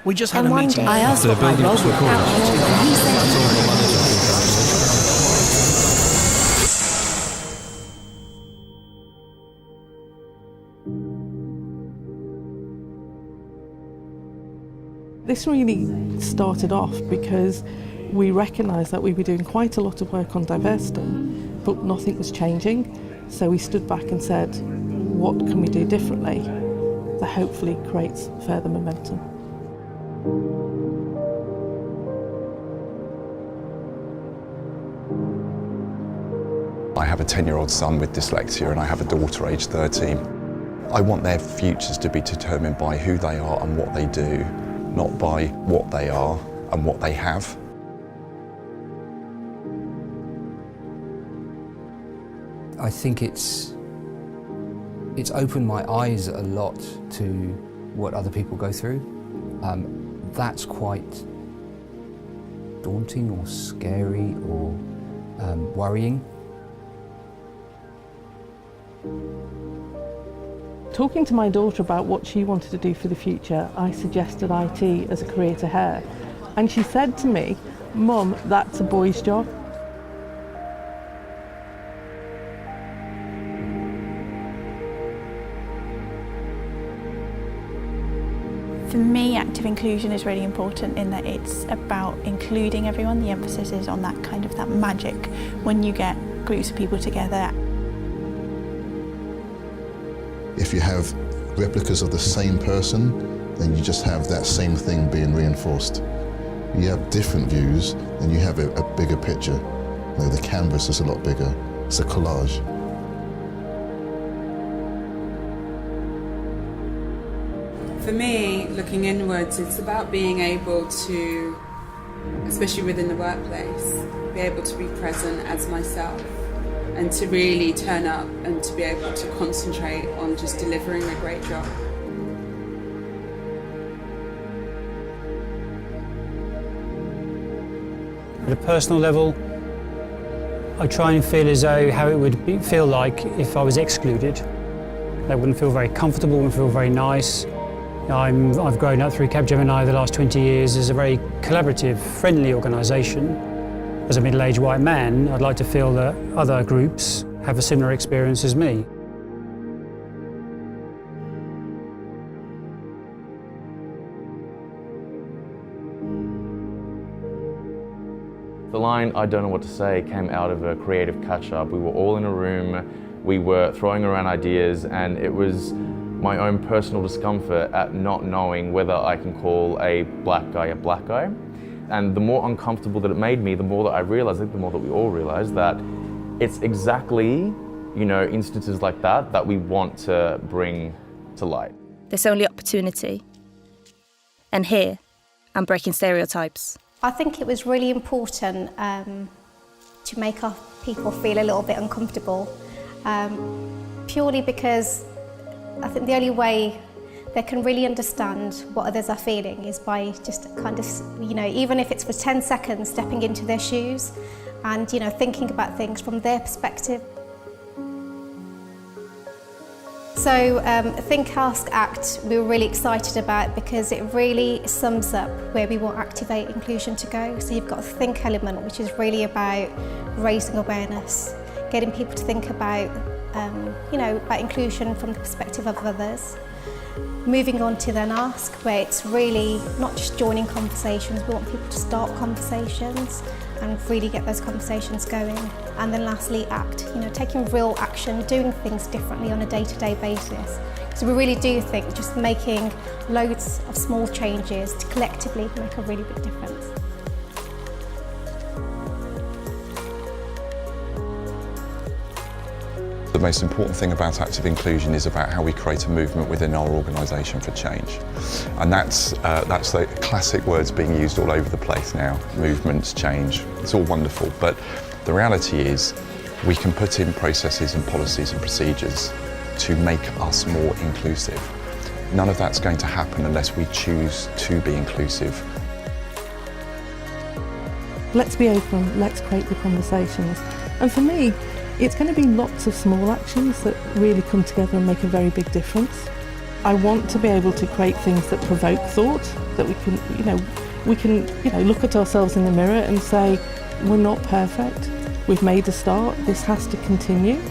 We just had a meeting. I asked what my role would be, and he said, this really started off because we recognised that we were doing quite a lot of work on diversity, but nothing was changing. So we stood back and said, what can we do differently that hopefully creates further momentum? I have a 10-year-old son with dyslexia and I have a daughter aged 13. I want their futures to be determined by who they are and what they do, not by what they are and what they have. I think it's opened my eyes a lot to what other people go through. That's quite daunting or scary or worrying. Talking to my daughter about what she wanted to do for the future, I suggested IT as a career to her. And she said to me, "Mum, that's a boy's job." For me, active inclusion is really important in that it's about including everyone. The emphasis is on that kind of that magic when you get groups of people together. If you have replicas of the same person, then you just have that same thing being reinforced. You have different views, and you have a bigger picture. You know, the canvas is a lot bigger. It's a collage. For me, looking inwards, it's about being able to, especially within the workplace, be able to be present as myself and to really turn up and to be able to concentrate on just delivering a great job. At a personal level, I try and feel as though how it would feel like if I was excluded. That wouldn't feel very comfortable, wouldn't feel very nice. I've grown up through Capgemini the last 20 years as a very collaborative, friendly organisation. As a middle-aged white man, I'd like to feel that other groups have a similar experience as me. The line, "I don't know what to say," came out of a creative catch-up. We were all in a room, we were throwing around ideas, and it was my own personal discomfort at not knowing whether I can call a black guy. And the more uncomfortable that it made me, the more that I realized, I think the more that we all realized, that it's exactly, instances like that we want to bring to light. there's only opportunity. And here, I'm breaking stereotypes. I think it was really important to make our people feel a little bit uncomfortable, purely because I think the only way they can really understand what others are feeling is by just kind of, even if it's for 10 seconds, stepping into their shoes and, thinking about things from their perspective. So Think, Ask, Act we were really excited about because it really sums up where we want Activate Inclusion to go. So you've got a think element, which is really about raising awareness, getting people to think about, about inclusion from the perspective of others. Moving on to then Ask, where it's really not just joining conversations, we want people to start conversations and really get those conversations going. And then lastly, Act, taking real action, doing things differently on a day-to-day basis. So we really do think just making loads of small changes to collectively make a really big difference. The most important thing about active inclusion is about how we create a movement within our organisation for change. And that's the classic words being used all over the place now. Movements, change, it's all wonderful. But the reality is we can put in processes and policies and procedures to make us more inclusive. None of that's going to happen unless we choose to be inclusive. Let's be open, let's create the conversations. And for me, it's going to be lots of small actions that really come together and make a very big difference. I want to be able to create things that provoke thought, that we can look at ourselves in the mirror and say, we're not perfect. We've made a start. This has to continue.